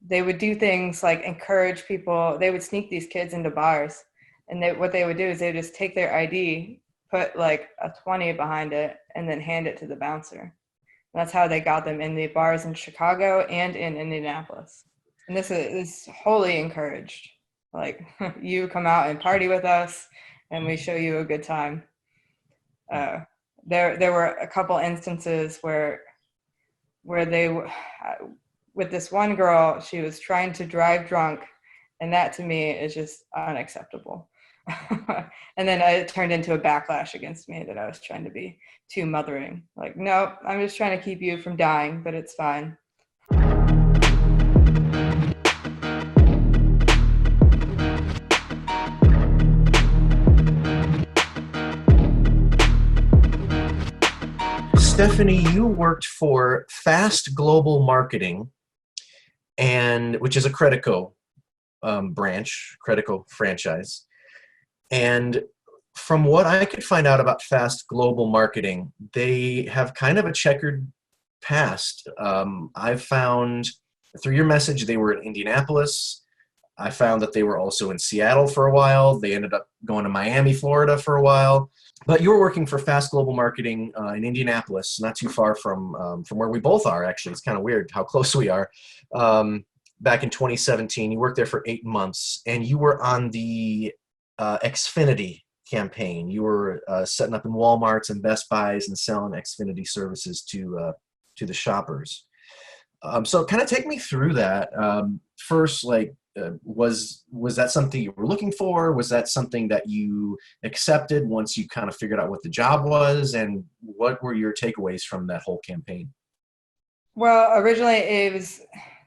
they would do things like encourage people. They would sneak these kids into bars, and what they would do is they would just take their ID, put like a 20 behind it, and then hand it to the bouncer. And that's how they got them in the bars in Chicago and in Indianapolis. And this is wholly encouraged. Like, you come out and party with us, and we show you a good time. There were a couple instances where they, with this one girl, she was trying to drive drunk, and that to me is just unacceptable. And then it turned into a backlash against me that I was trying to be too mothering. Like, nope, I'm just trying to keep you from dying, but it's fine. Stephanie, you worked for F.A.S.T Global Marketing, which is a Credico branch, Credico franchise. And from what I could find out about F.A.S.T Global Marketing, they have kind of a checkered past. I've found through your message they were in Indianapolis. I found that they were also in Seattle for a while. They ended up going to Miami, Florida for a while. But you were working for F.A.S.T Global Marketing in Indianapolis, not too far from where we both are, actually. It's kind of weird how close we are. Back in 2017, you worked there for 8 months, and you were on the Xfinity campaign. You were setting up in Walmarts and Best Buys and selling Xfinity services to the shoppers. So kind of take me through that. First, like, was that something you were looking for? Was that something that you accepted once you kind of figured out what the job was? And what were your takeaways from that whole campaign? Well, originally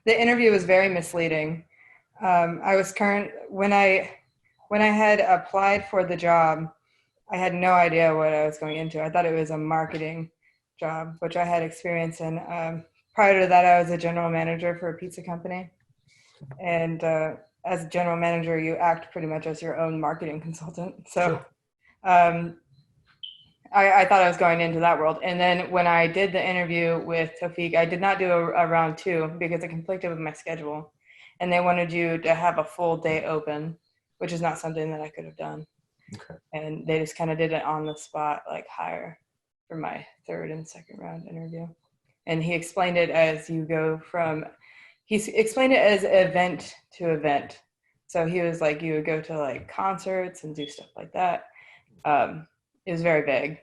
the interview was very misleading. When I had applied for the job, I had no idea what I was going into. I thought it was a marketing job, which I had experience in. Prior to that, I was a general manager for a pizza company. And as a general manager, you act pretty much as your own marketing consultant. So I thought I was going into that world. And then when I did the interview with Tawfiq, I did not do a round 2 because it conflicted with my schedule. And they wanted you to have a full day open, which is not something that I could have done. Okay. And they just kind of did it on the spot, like hire for my 3rd and 2nd round interview. And he explained it as he explained it as event to event. So he was like, you would go to like concerts and do stuff like that. It was very vague.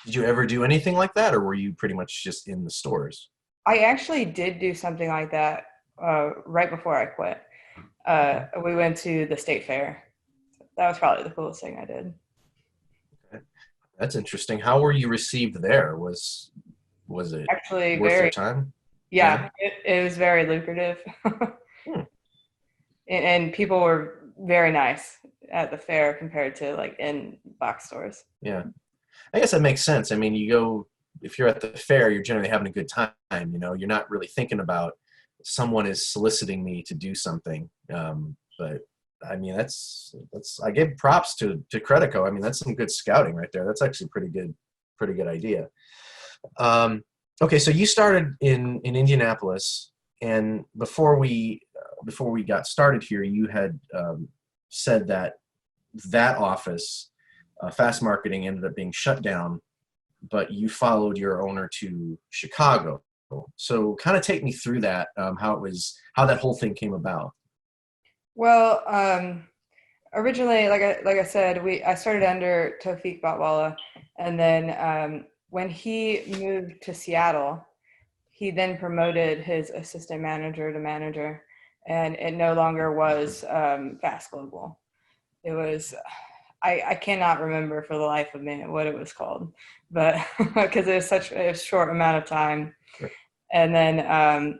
Did you ever do anything like that, or were you pretty much just in the stores? I actually did do something like that right before I quit. We went to the state fair. That was probably the coolest thing I did. Okay. That's interesting. How were you received there? Was it actually worth your time? Yeah. It was very lucrative. And people were very nice at the fair compared to like in box stores. Yeah. I guess that makes sense. I mean, if you're at the fair, you're generally having a good time. You're not really thinking about someone is soliciting me to do something. But I mean, I give props to Credico. I mean, that's some good scouting right there. That's actually pretty good idea. Okay, so you started in Indianapolis, and before we got started here, you had said that office, F.A.S.T Marketing, ended up being shut down, but you followed your owner to Chicago. So kind of take me through that, how that whole thing came about. Well, originally, like I said, I started under Tawfiq Batwala, and then when he moved to Seattle, he then promoted his assistant manager to manager, and it no longer was F.A.S.T Global. It was, I cannot remember for the life of me what it was called, but because it was such a short amount of time. Sure. And then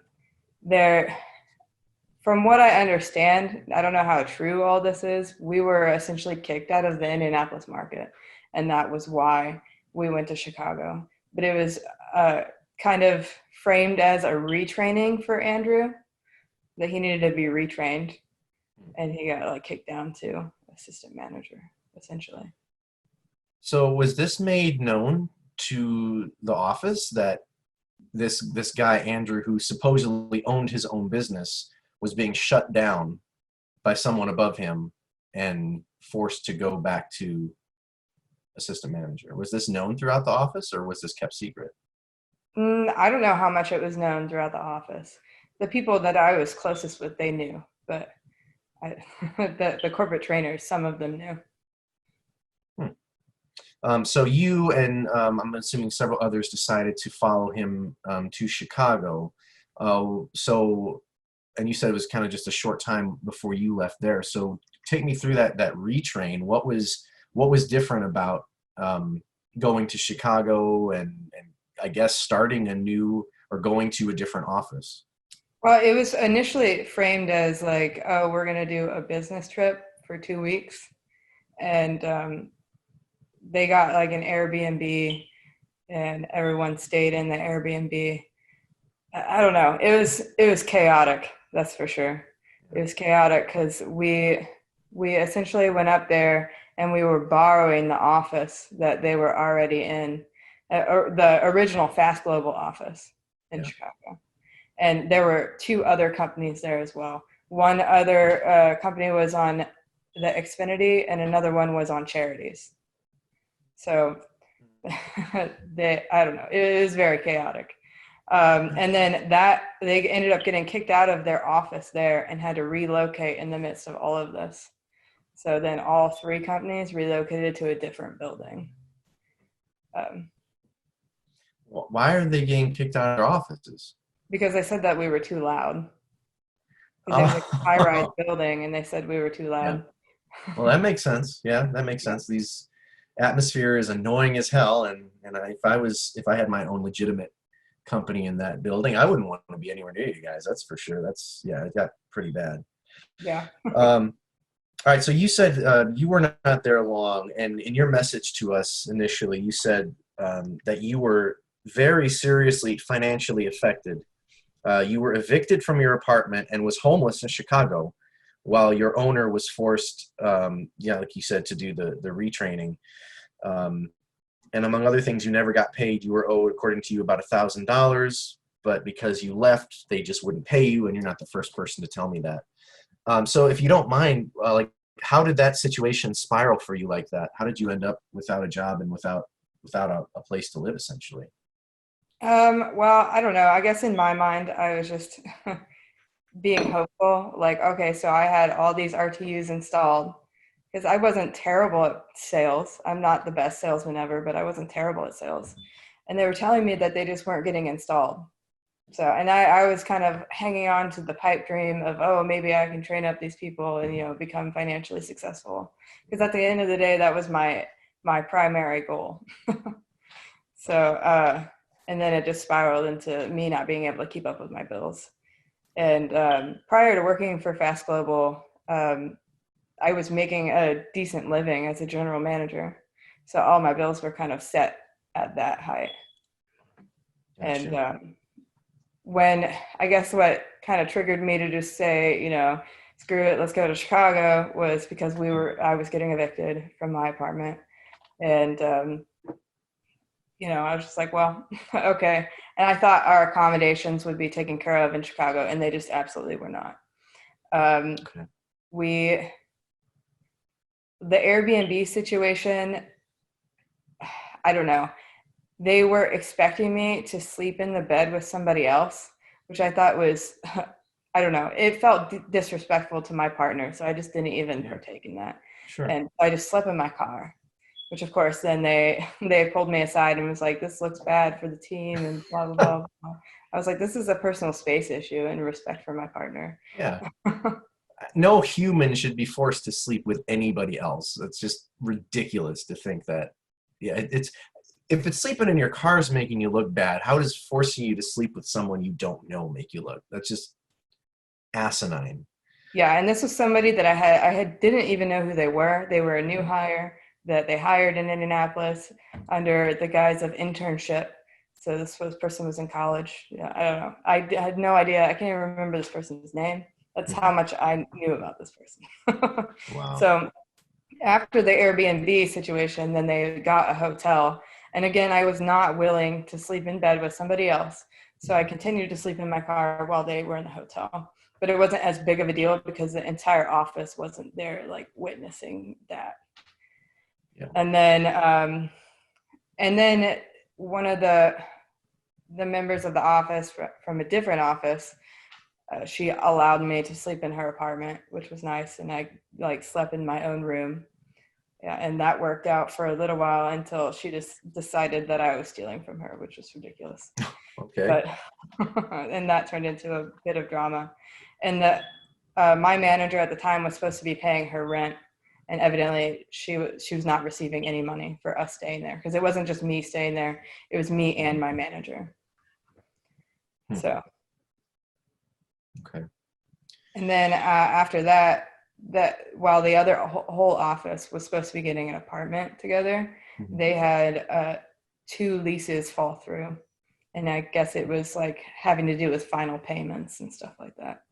from what I understand, I don't know how true all this is, we were essentially kicked out of the Indianapolis market, and that was why we went to Chicago. But it was kind of framed as a retraining for Andrew, that he needed to be retrained, and he got like kicked down to assistant manager, essentially. So was this made known to the office that this guy Andrew, who supposedly owned his own business, was being shut down by someone above him and forced to go back to assistant manager. Was this known throughout the office, or was this kept secret? I don't know how much it was known throughout the office. The people that I was closest with, they knew, but the corporate trainers, some of them knew. So you and I'm assuming several others decided to follow him to Chicago. So, and you said it was kind of just a short time before you left there. So take me through that retrain. What was different about going to Chicago and I guess starting a new or going to a different office? Well, it was initially framed as like, oh, we're going to do a business trip for 2 weeks. And they got like an Airbnb and everyone stayed in the Airbnb. I don't know. It was chaotic. That's for sure. It was chaotic because we essentially went up there and we were borrowing the office that they were already in, or the original F.A.S.T Global office in Chicago. And there were two other companies there as well. One other company was on the Xfinity and another one was on Charities. So I don't know. It was very chaotic. And then they ended up getting kicked out of their office there and had to relocate in the midst of all of this. So then all three companies relocated to a different building. Why are they getting kicked out of their offices? Because they said that we were too loud. Because it was like a high-rise building, and they said we were too loud. Yeah. Well, that makes sense. Yeah, that makes sense. These atmosphere is annoying as hell, and if I had my own legitimate company in that building, I wouldn't want to be anywhere near you guys. That's for sure. It got pretty bad. Yeah. All right. So you said you were not there long, and in your message to us initially, you said that you were very seriously financially affected. You were evicted from your apartment and was homeless in Chicago, while your owner was forced, like you said, to do the retraining. And among other things, you never got paid. You were owed, according to you, about $1,000, but because you left, they just wouldn't pay you, and you're not the first person to tell me that. So if you don't mind, how did that situation spiral for you like that? How did you end up without a job and without a place to live, essentially? Well, I don't know. I guess in my mind, I was just being hopeful. Like, okay, so I had all these RTUs installed because I wasn't terrible at sales. I'm not the best salesman ever, but I wasn't terrible at sales. And they were telling me that they just weren't getting installed. So, and I was kind of hanging on to the pipe dream of, oh, maybe I can train up these people and, become financially successful. Because at the end of the day, that was my primary goal. So, and then it just spiraled into me not being able to keep up with my bills. And prior to working for F.A.S.T Global, I was making a decent living as a general manager. So all my bills were kind of set at that height. Gotcha. And when I guess what kind of triggered me to just say, screw it, let's go to Chicago, was because I was getting evicted from my apartment. And, I was just like, well, okay. And I thought our accommodations would be taken care of in Chicago, and they just absolutely were not. Okay. The Airbnb situation, I don't know. They were expecting me to sleep in the bed with somebody else, which I thought was, I don't know. It felt disrespectful to my partner, so I just didn't even partake in that. Sure. And I just slept in my car, which of course then they pulled me aside and was like, this looks bad for the team and blah, blah, blah, blah. I was like, this is a personal space issue and respect for my partner. Yeah. No human should be forced to sleep with anybody else. It's just ridiculous to think that. Yeah, if it's sleeping in your car is making you look bad, how does forcing you to sleep with someone you don't know make you look? That's just asinine. Yeah, and this was somebody that I didn't even know who they were. They were a new hire that they hired in Indianapolis under the guise of internship. So this person was in college. Yeah, I don't know. I had no idea. I can't even remember this person's name. That's how much I knew about this person. Wow. So after the Airbnb situation, then they got a hotel. And again, I was not willing to sleep in bed with somebody else. So I continued to sleep in my car while they were in the hotel. But it wasn't as big of a deal because the entire office wasn't there, like witnessing that. Yeah. And then one of the members of the office from a different office, she allowed me to sleep in her apartment, which was nice. And I like slept in my own room. Yeah, and that worked out for a little while until she just decided that I was stealing from her, which was ridiculous. Okay. But and that turned into a bit of drama. And my manager at the time was supposed to be paying her rent, and evidently she was not receiving any money for us staying there, because it wasn't just me staying there; it was me and my manager. So. Okay. And then after that while the other whole office was supposed to be getting an apartment together, they had 2 leases fall through. And I guess it was like having to do with final payments and stuff like that.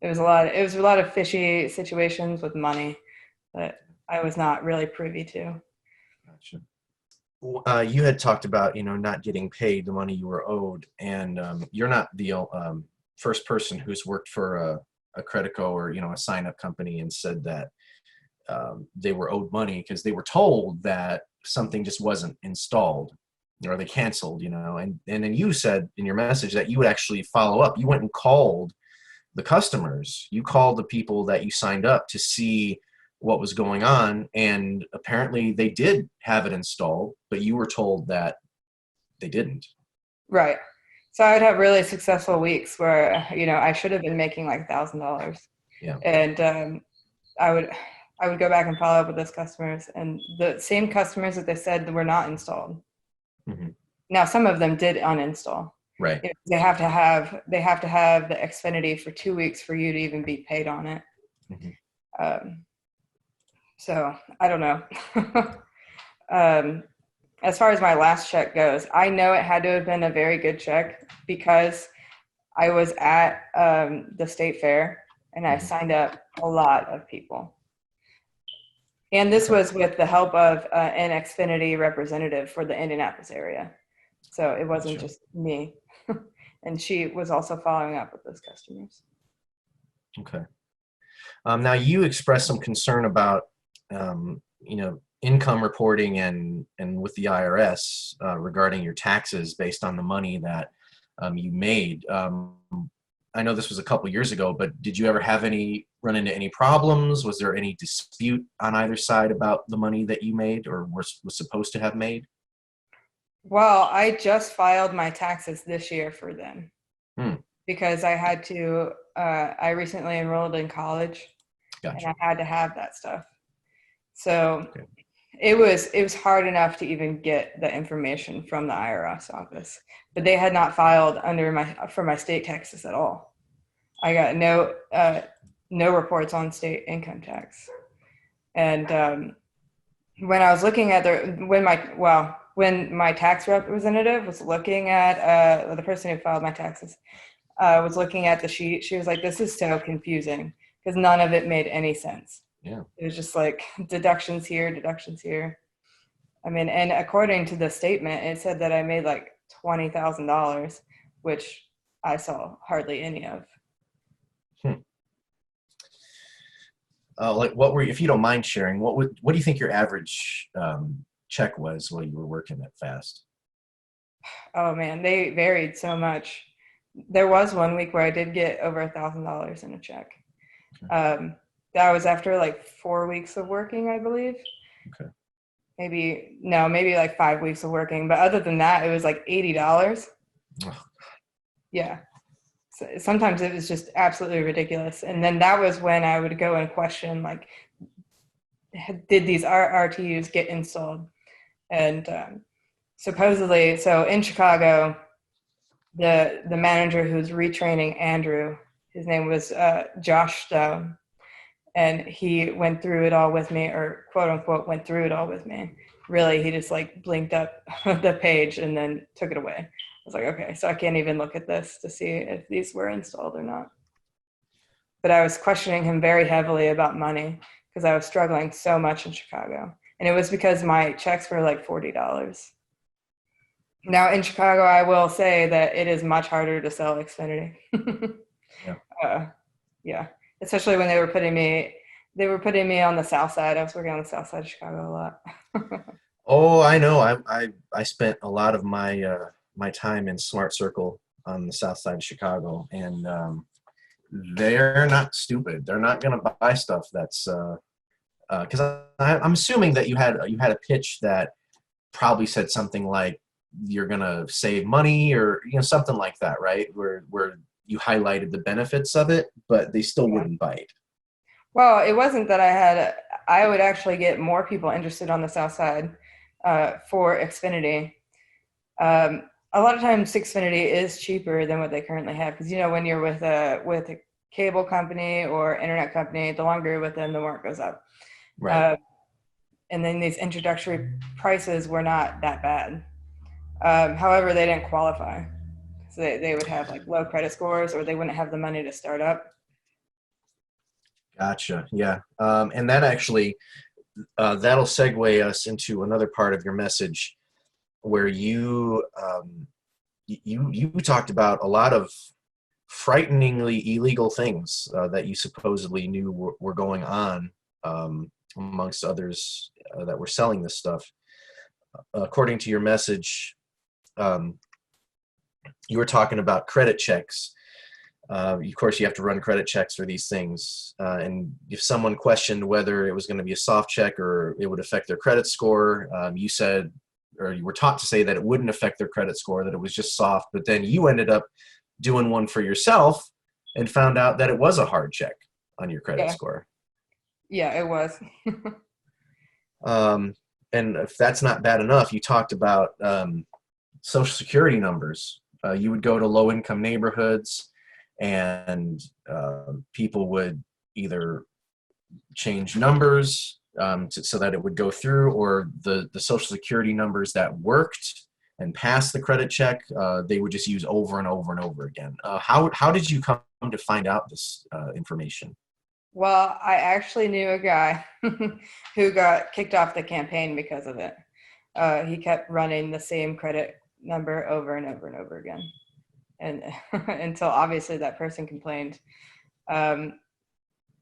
It was a lot of fishy situations with money that I was not really privy to. Gotcha. You had talked about, not getting paid the money you were owed, and you're not the first person who's worked for a Credico or, a sign-up company and said that they were owed money because they were told that something just wasn't installed, or they canceled, and then you said in your message that you would actually follow up. You went and called the customers. You called the people that you signed up to see what was going on, and apparently they did have it installed, but you were told that they didn't. Right. So I would have really successful weeks where, I should have been making like $1,000. Yeah. And I would go back and follow up with those customers, and the same customers that they said were not installed. Mm-hmm. Now, some of them did uninstall. Right. They have to have the Xfinity for 2 weeks for you to even be paid on it. Mm-hmm. So I don't know. As far as my last check goes, I know it had to have been a very good check because I was at the state fair and I signed up a lot of people. And this was with the help of an Xfinity representative for the Indianapolis area. So it wasn't just me. And she was also following up with those customers. Okay. Now you expressed some concern about, income reporting and with the IRS regarding your taxes based on the money that you made. I know this was a couple years ago, but did you ever run into any problems? Was there any dispute on either side about the money that you made or was supposed to have made? Well, I just filed my taxes this year for them because I had to. I recently enrolled in college, Gotcha. and I had to have that stuff. So it was hard enough to even get the information from the IRS office, but they had not filed for my state taxes at all. I got no reports on state income tax, and when I was looking at when my tax representative was looking at the person who filed my taxes was looking at the sheet, she was like, "This is so confusing," because none of it made any sense. Yeah. It was just like deductions here, deductions here. I mean, and according to the statement, it said that I made like $20,000, which I saw hardly any of. Like if you don't mind sharing, what do you think your average check was while you were working at F.A.S.T? Oh man, they varied so much. There was one week where I did get over $1,000 in a check. Okay. That was after like 4 weeks of working, I believe. Okay. Maybe like 5 weeks of working. But other than that, it was like $80. Oh. Yeah. So sometimes it was just absolutely ridiculous. And then that was when I would go and question, like, did these RTUs get installed? And supposedly, so in Chicago, the manager who's retraining Andrew, his name was Josh Stone. And he went through it all with me, or quote unquote went through it all with me. Really, he just like blinked up the page and then took it away. I was like, okay, so I can't even look at this to see if these were installed or not. But I was questioning him very heavily about money because I was struggling so much in Chicago. And it was because my checks were like $40. Now in Chicago, I will say that it is much harder to sell Xfinity. Yeah. uh, yeah, especially when they were putting me on the south side. I was working on the south side of Chicago a lot. Oh, I know. I spent a lot of my my time in Smart Circle on the south side of Chicago, and they're not stupid. They're not going to buy stuff that's because I'm assuming that you had a pitch that probably said something like you're going to save money or something like that, right? Where you highlighted the benefits of it, but they still Yeah. wouldn't bite. Well, it wasn't that I would actually get more people interested on the south side for Xfinity. A lot of times, Xfinity is cheaper than what they currently have because when you're with a cable company or internet company, the longer you're with them, the more it goes up. Right. Uh, and then these introductory prices were not that bad. However, they didn't qualify, so they would have like low credit scores, or they wouldn't have the money to start up. Gotcha. Yeah. And that actually that'll segue us into another part of your message where you talked about a lot of frighteningly illegal things that you supposedly knew were going on amongst others that were selling this stuff. According to your message, um, you were talking about credit checks. Of course, you have to run credit checks for these things. And if someone questioned whether it was going to be a soft check or it would affect their credit score, you said, or you were taught to say that it wouldn't affect their credit score, that it was just soft. But then you ended up doing one for yourself and found out that it was a hard check on your credit Yeah, score. yeah, it was. Um, and if that's not bad enough, you talked about social security numbers. You would go to low income neighborhoods and people would either change numbers so that it would go through, or the social security numbers that worked and passed the credit check, they would just use over and over and over again. How did you come to find out this information? Well, I actually knew a guy who got kicked off the campaign because of it. He kept running the same credit number over and over and over again, and until obviously that person complained. Um,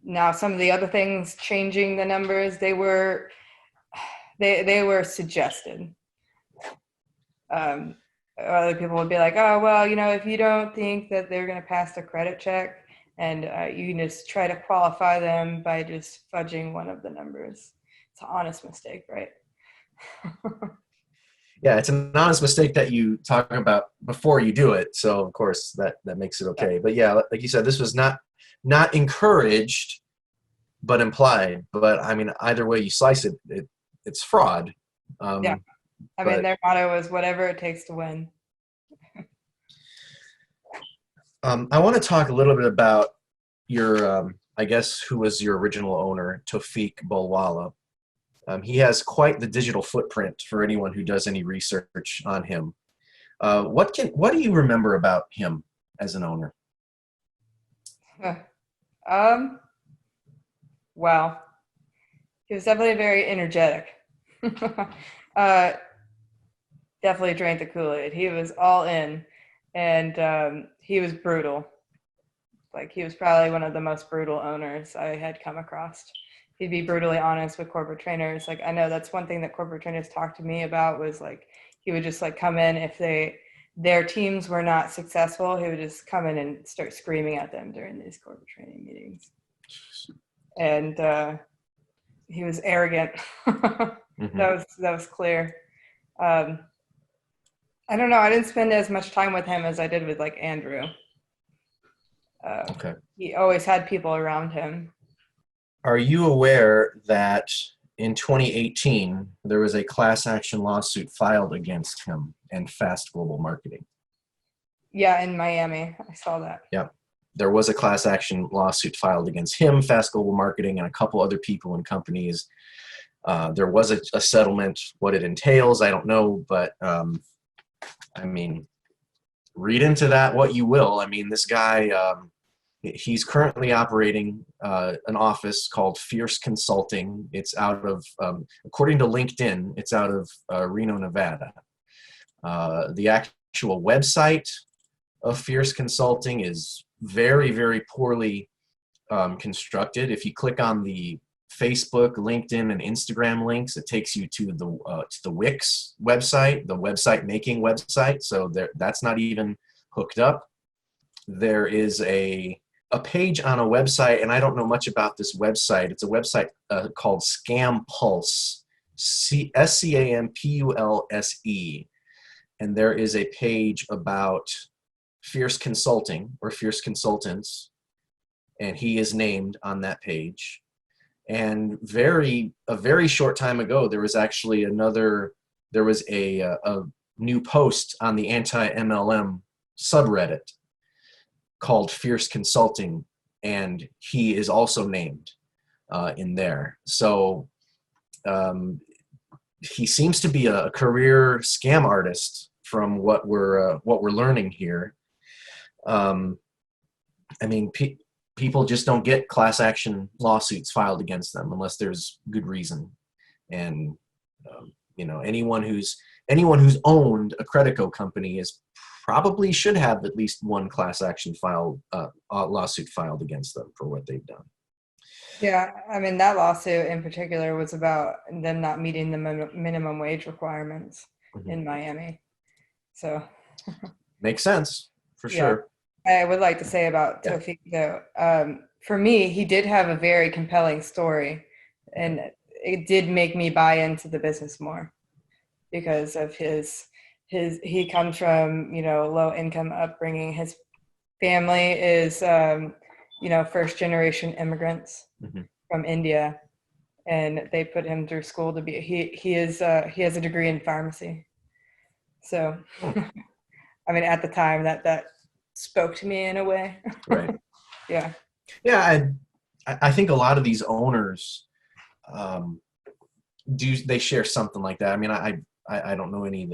Now, some of the other things changing the numbers, they were suggested. Um, Other people would be like, "Oh, well, if you don't think that they're going to pass the credit check, and you can just try to qualify them by just fudging one of the numbers." It's an honest mistake, right? Yeah, it's an honest mistake that you talk about before you do it, so of course that makes it Yeah, okay. But yeah, like you said, this was not encouraged but implied. But I mean, either way you slice it, it's fraud. yeah. Um, I mean, but their motto was whatever it takes to win. I want to talk a little bit about your, I guess, who was your original owner, Tawfiq Bulwala. He has quite the digital footprint for anyone who does any research on him. What do you remember about him as an owner? um, well, he was definitely very energetic. uh, Definitely drank the Kool-Aid. He was all in, and he was brutal. Like, he was probably one of the most brutal owners I had come across. He'd be brutally honest with corporate trainers. Like, I know that's one thing that corporate trainers talked to me about, was like he would just like come in if their teams were not successful. He would just come in and start screaming at them during these corporate training meetings, and he was arrogant. Hmm. That was clear. Um, I don't know. I didn't spend as much time with him as I did with like Andrew. Uh, Okay. he always had people around him. Are you aware that in 2018 there was a class action lawsuit filed against him and Fast Global Marketing? Yeah, in Miami, I saw that. Yeah. There was a class action lawsuit filed against him, Fast Global Marketing, and a couple other people and companies. There was a settlement. What it entails, I don't know, but I mean, read into that what you will. I mean, this guy, he's currently operating an office called Fierce Consulting. It's out of, according to LinkedIn, it's out of Reno, Nevada. The actual website of Fierce Consulting is very, very poorly constructed. If you click on the Facebook, LinkedIn, and Instagram links, it takes you to the Wix website, the website making website. So that's not even hooked up. There is a page on a website, and I don't know much about this website. It's a website called Scam Pulse, SCAMPULSE, and there is a page about Fierce Consulting or Fierce Consultants, and he is named on that page. And a very short time ago, there was actually a new post on the anti-MLM subreddit called Fierce Consulting, and he is also named in there. So he seems to be a career scam artist from what we're learning here. I mean, people just don't get class action lawsuits filed against them unless there's good reason. And anyone who's owned a Credico company probably should have at least one class action lawsuit filed against them for what they've done. Yeah, I mean, that lawsuit in particular was about them not meeting the minimum wage requirements in Miami. So makes sense for sure. I would like to say about Tawfiq, though, for me, he did have a very compelling story, and it did make me buy into the business more because of he comes from, low income upbringing. His family is, first generation immigrants from India, and they put him through school to be, he has a degree in pharmacy. So, I mean, at the time that spoke to me in a way. Right. Yeah. Yeah. I think a lot of these owners, they share something like that. I mean, I don't know any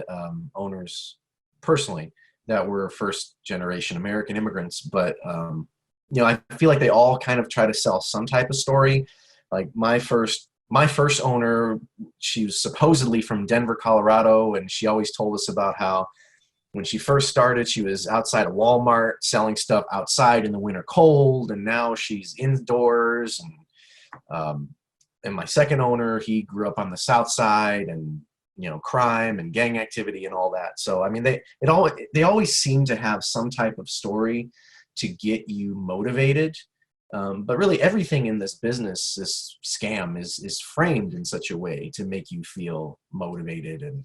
owners personally that were first generation American immigrants, but I feel like they all kind of try to sell some type of story. Like my first owner, she was supposedly from Denver, Colorado, and she always told us about how when she first started, she was outside of Walmart selling stuff outside in the winter cold, and now she's indoors. And my second owner, he grew up on the South Side, and crime and gang activity and all that. So I mean, they always seem to have some type of story to get you motivated. But really, everything in this business, this scam, is framed in such a way to make you feel motivated and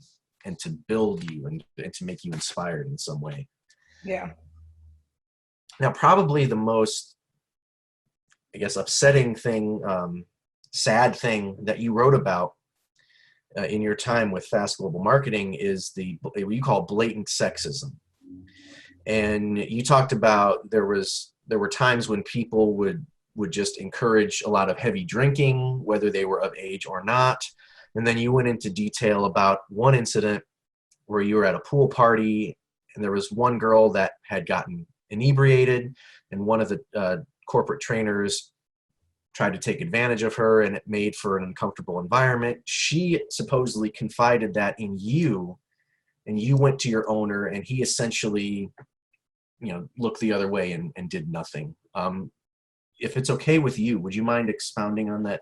to build you and to make you inspired in some way. Yeah. Now, probably the most, I guess, upsetting thing, sad thing that you wrote about in your time with F.A.S.T. Global Marketing is what you call blatant sexism. And you talked about there were times when people would just encourage a lot of heavy drinking, whether they were of age or not. And then you went into detail about one incident where you were at a pool party and there was one girl that had gotten inebriated, and one of the corporate trainers tried to take advantage of her, and it made for an uncomfortable environment. She supposedly confided that in you, and you went to your owner, and he essentially, looked the other way and did nothing. If it's okay with you, would you mind expounding on that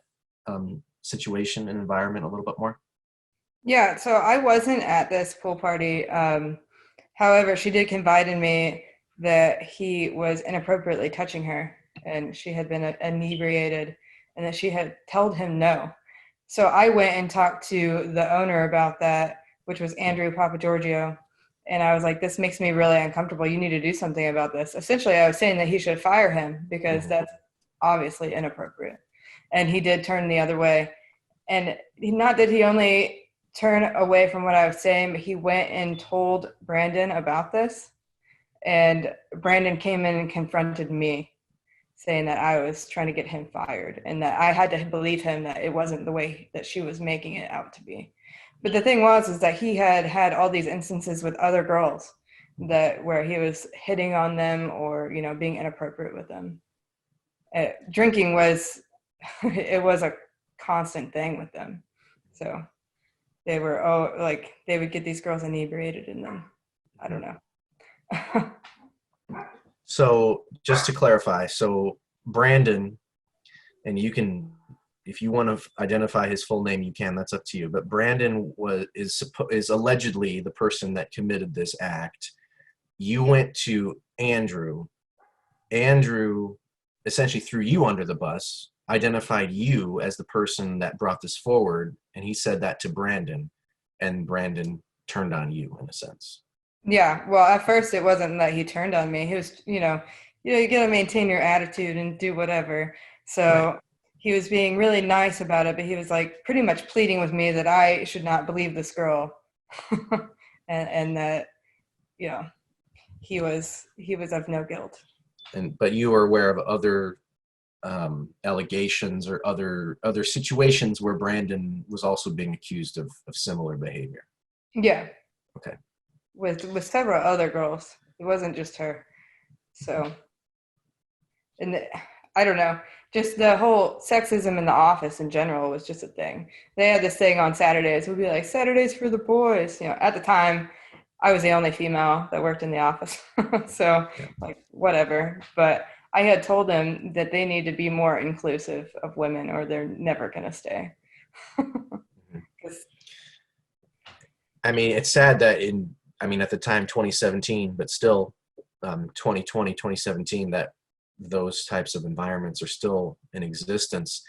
situation and environment a little bit more? Yeah, so I wasn't at this pool party. However, she did confide in me that he was inappropriately touching her, and she had been inebriated, and that she had told him no. So I went and talked to the owner about that, which was Andrew Papagiorgio, and I was like, this makes me really uncomfortable. You need to do something about this. Essentially, I was saying that he should fire him because that's obviously inappropriate. And he did turn the other way. And not that he only turned away from what I was saying, but he went and told Brandon about this. And Brandon came in and confronted me, saying that I was trying to get him fired and that I had to believe him that it wasn't the way that she was making it out to be. But the thing is that he had all these instances with other girls where he was hitting on them or, being inappropriate with them. Drinking was, it was a constant thing with them. So they were, like they would get these girls inebriated and then I don't know. So just to clarify, so Brandon, and you can, if you want to identify his full name, you can. That's up to you. But Brandon is allegedly the person that committed this act. You went to Andrew. Andrew essentially threw you under the bus, identified you as the person that brought this forward, and he said that to Brandon, and Brandon turned on you in a sense. Yeah, well, at first it wasn't that he turned on me. He was, you gotta maintain your attitude and do whatever. Right. So he was being really nice about it, but he was like pretty much pleading with me that I should not believe this girl, and that, you know, he was of no guilt. But you are aware of other allegations or other situations where Brandon was also being accused of similar behavior. Yeah, Okay. with several other girls. It wasn't just her. So, and I don't know, just the whole sexism in the office in general was just a thing. They had this thing on Saturdays. We'd be like, Saturdays for the boys. At the time, I was the only female that worked in the office. So, Yeah. like, whatever. But I had told them that they need to be more inclusive of women or they're never going to stay. I mean, it's sad that at the time 2017, but still 2020, 2017, that those types of environments are still in existence.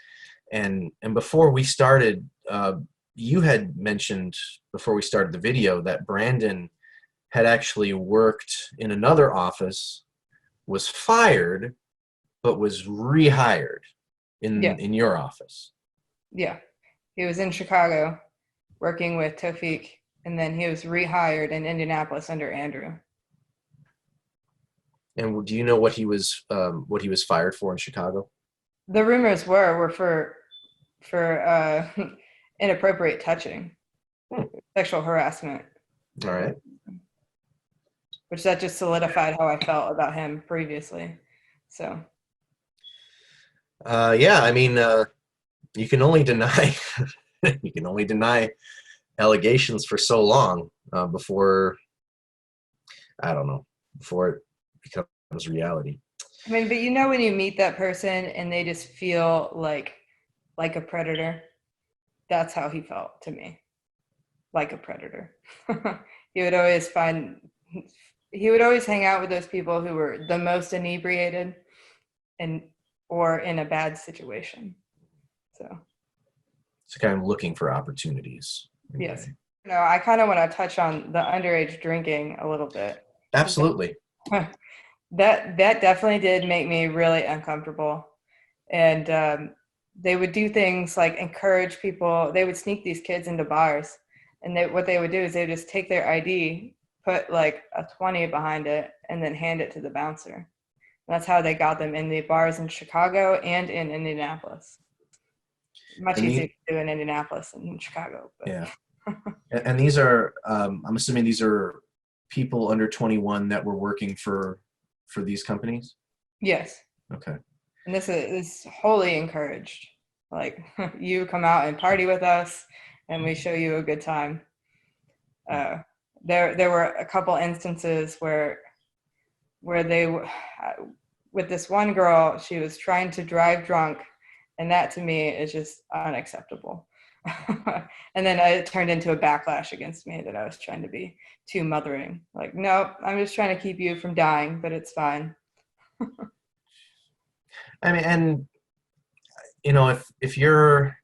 And before we started, you had mentioned before we started the video that Brandon had actually worked in another office, was fired, but was rehired Yeah, in your office. yeah. He was in Chicago working with Tofik, and then he was rehired in Indianapolis under Andrew. And do you know what he was fired for in Chicago? The rumors were for inappropriate touching, Hmm. sexual harassment, All right. which that just solidified how I felt about him previously. So Yeah, I mean, you can only deny you can only deny allegations for so long before, I don't know, before it becomes reality. I mean, but when you meet that person and they just feel like a predator, that's how he felt to me, like a predator. he would always find he would always hang out with those people who were the most inebriated and or in a bad situation. So It's kind of looking for opportunities. yes, I kind of want to touch on the underage drinking a little bit. Absolutely. That definitely did make me really uncomfortable, and they would do things like encourage people. They would sneak these kids into bars, and what they would do is they would just take their ID, put like a 20 behind it, and then hand it to the bouncer. And that's how they got them in the bars in Chicago and in Indianapolis. Much And easier the, to do in Indianapolis than in Chicago. But. yeah. And these are, I'm assuming these are people under 21 that were working for these companies? Yes. Okay. And this is wholly encouraged. Like, you come out and party with us, and we show you a good time. There were a couple instances where they, with this one girl, she was trying to drive drunk, and that to me is just unacceptable. And then it turned into a backlash against me that I was trying to be too mothering. Like, nope, I'm just trying to keep you from dying, but it's fine. I mean, and if you're,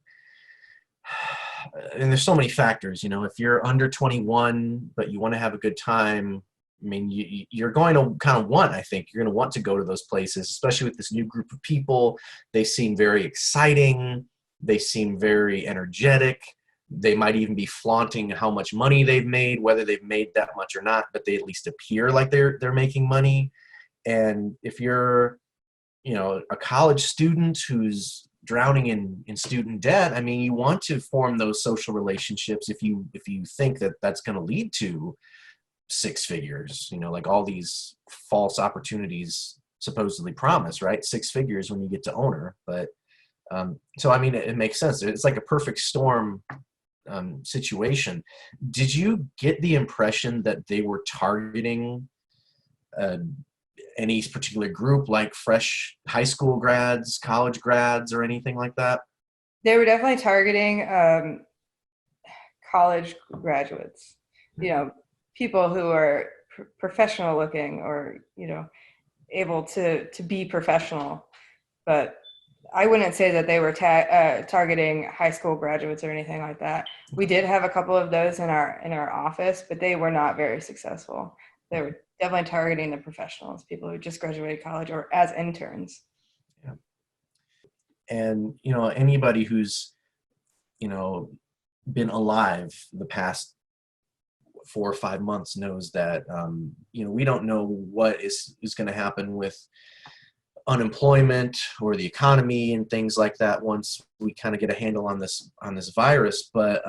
and there's so many factors, if you're under 21 but you want to have a good time, I mean, you're going to kind of want, I think you're going to want to go to those places, especially with this new group of people. They seem very exciting. They seem very energetic. They might even be flaunting how much money they've made, whether they've made that much or not, but they at least appear like they're making money. And if you're, a college student who's drowning in student debt, I mean, you want to form those social relationships if you think that that's going to lead to six figures, like all these false opportunities supposedly promise, right? Six figures when you get to owner. But so, I mean, it makes sense. It's like a perfect storm situation. Did you get the impression that they were targeting uh, any particular group, like fresh high school grads, college grads, or anything like that? They were definitely targeting college graduates, you know, people who are professional looking, or, you know, able to be professional. But I wouldn't say that they were targeting high school graduates or anything like that. We did have a couple of those in our office, but they were not very successful. They were definitely targeting the professionals, people who just graduated college or as interns. Yeah. And, you know, anybody who's, you know, been alive the past 4 or 5 months knows that, you know, we don't know what is going to happen with unemployment or the economy and things like that once we kind of get a handle on this virus. But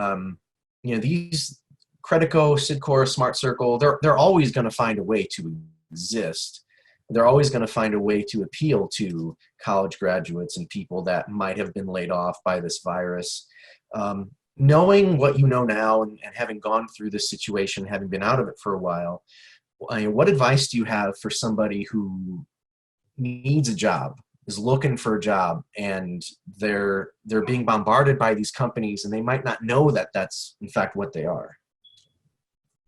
you know, these Credico, Sidcor, Smart Circle, they're always going to find a way to exist. They're always going to find a way to appeal to college graduates and people that might have been laid off by this virus. Knowing what you know now, and having gone through this situation, having been out of it for a while, I mean, what advice do you have for somebody who needs a job, is looking for a job, and they're being bombarded by these companies, and they might not know that that's in fact what they are?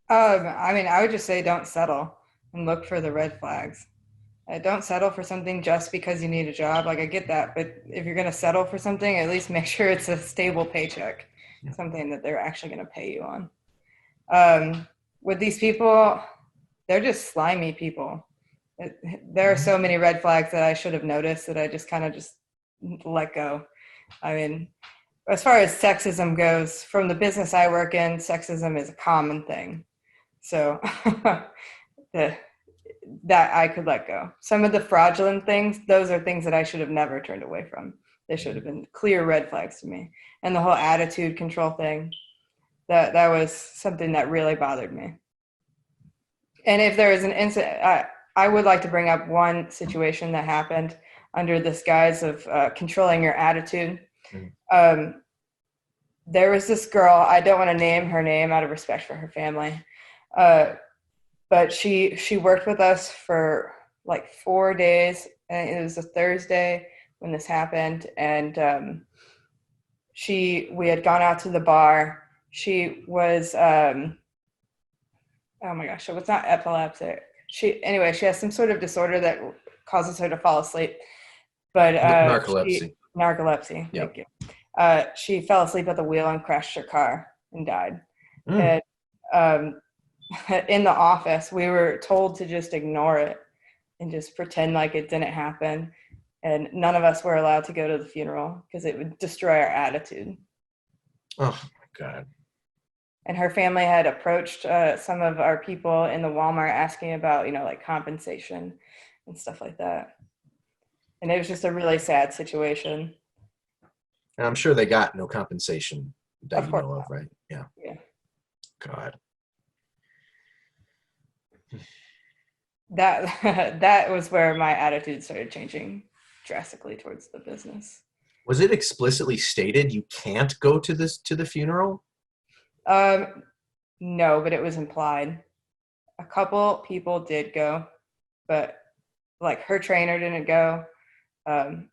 I mean, I would just say don't settle and look for the red flags. Don't settle for something just because you need a job. Like, I get that, but if you're going to settle for something, at least make sure it's a stable paycheck, Yeah. something that they're actually going to pay you on. With these people, they're just slimy people. There are so many red flags that I should have noticed that I just kind of just let go. I mean, as far as sexism goes, from the business I work in, sexism is a common thing. So the that I could let go. Some of the fraudulent things, those are things that I should have never turned away from. They should have been clear red flags to me. And the whole attitude control thing, that was something that really bothered me. And if there is an incident, I would like to bring up one situation that happened under this guise of controlling your attitude. There was this girl, I don't want to name her name out of respect for her family, but she worked with us for like 4 days, and it was a Thursday when this happened. And we had gone out to the bar. She was oh my gosh, it was not epileptic. She has some sort of disorder that causes her to fall asleep. But Narcolepsy. Narcolepsy. Yep. Thank you. She fell asleep at the wheel and crashed her car and died. And in the office, we were told to just ignore it and just pretend like it didn't happen. And none of us were allowed to go to the funeral because it would destroy our attitude. Oh, God. And her family had approached some of our people in the Walmart asking about, you know, like compensation and stuff like that. And it was just a really sad situation. And I'm sure they got no compensation that Of you course know of, not. right? Yeah. Yeah. God. That was where my attitude started changing drastically towards the business. Was it explicitly stated you can't go to the funeral? No, but it was implied. A couple people did go, but like her trainer didn't go.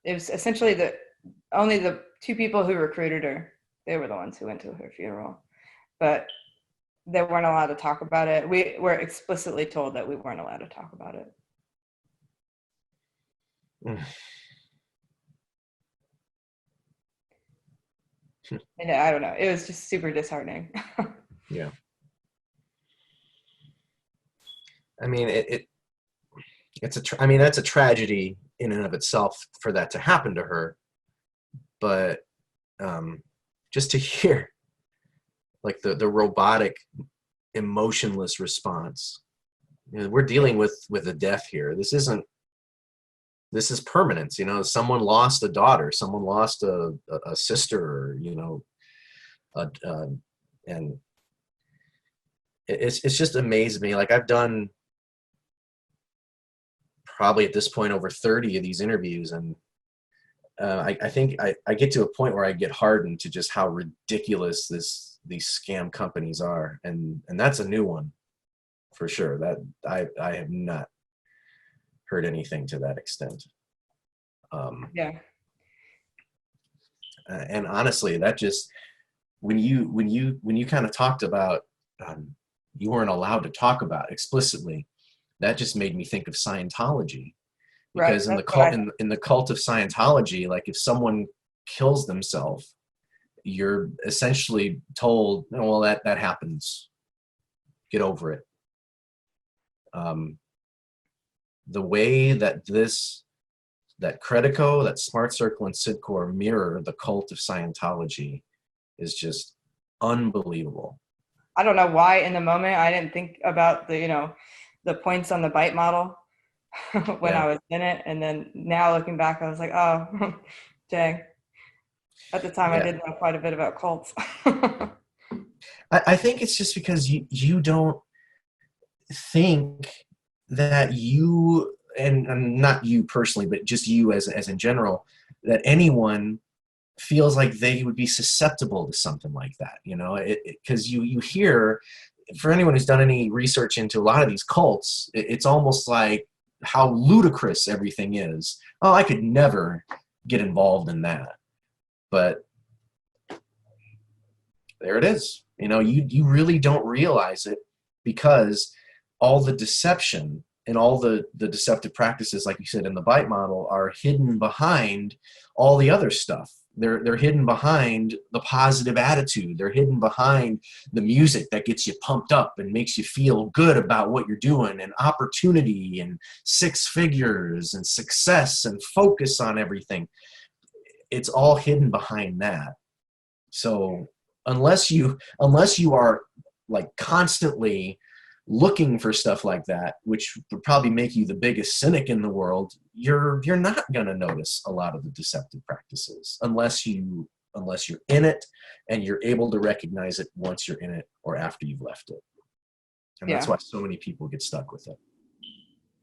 It was essentially only the two people who recruited her. They were the ones who went to her funeral, but they weren't allowed to talk about it. We were explicitly told that we weren't allowed to talk about it. And I don't know. It was just super disheartening. Yeah. I mean, I mean, that's a tragedy in and of itself for that to happen to her. But just to hear like the robotic, emotionless response. You know, we're dealing with a death here. This is permanence. You know, someone lost a daughter, someone lost a sister, or, you know, and it's just amazed me. Like, I've done probably at this point over 30 of these interviews, and I think I get to a point where I get hardened to just how ridiculous these scam companies are, and that's a new one for sure. That I have not heard anything to that extent. Yeah. And honestly, that just when you kind of talked about you weren't allowed to talk about explicitly, that just made me think of Scientology, Right. because in the That's what cult I, in the cult of Scientology, like if someone kills themselves, you're essentially told, oh, well, that happens, get over it. The way that that Credico, that Smart Circle, and Sidcore mirror the cult of Scientology is just unbelievable. I don't know why in the moment I didn't think about the, the points on the bite model when Yeah, I was in it. And then now looking back, I was like, oh, dang. At the time, I yeah. did know quite a bit about cults. I think it's just because you don't think that you, and not you personally, but just you as in general, that anyone feels like they would be susceptible to something like that, you know, because you hear, for anyone who's done any research into a lot of these cults, it's almost like how ludicrous everything is. Oh, I could never get involved in that. But there it is. You know, you really don't realize it, because all the deception and all the deceptive practices, like you said in the bite model, are hidden behind all the other stuff. They're hidden behind the positive attitude. They're hidden behind the music that gets you pumped up and makes you feel good about what you're doing, and opportunity and six figures and success and focus on everything. It's all hidden behind that. So unless you are like constantly looking for stuff like that, which would probably make you the biggest cynic in the world, you're not going to notice a lot of the deceptive practices unless you're in it and you're able to recognize it once you're in it or after you've left it. And that's Yeah. why so many people get stuck with it.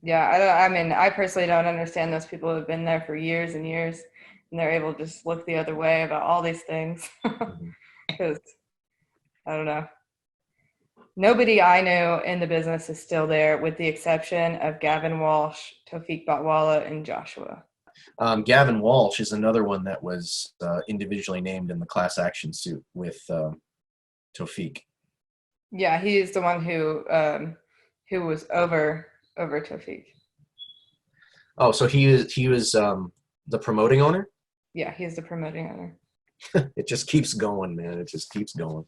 Yeah. I mean, I personally don't understand those people who have been there for years and years and they're able to just look the other way about all these things. Mhm. Because I don't know. Nobody I know in the business is still there, with the exception of Gavin Walsh, Tofik Batwala, and Joshua. Gavin Walsh is another one that was individually named in the class action suit with Tofik. Yeah, he's the one who was over Tofik. Oh, so he was the promoting owner. Yeah, he's the promoting owner. It just keeps going, man. It just keeps going.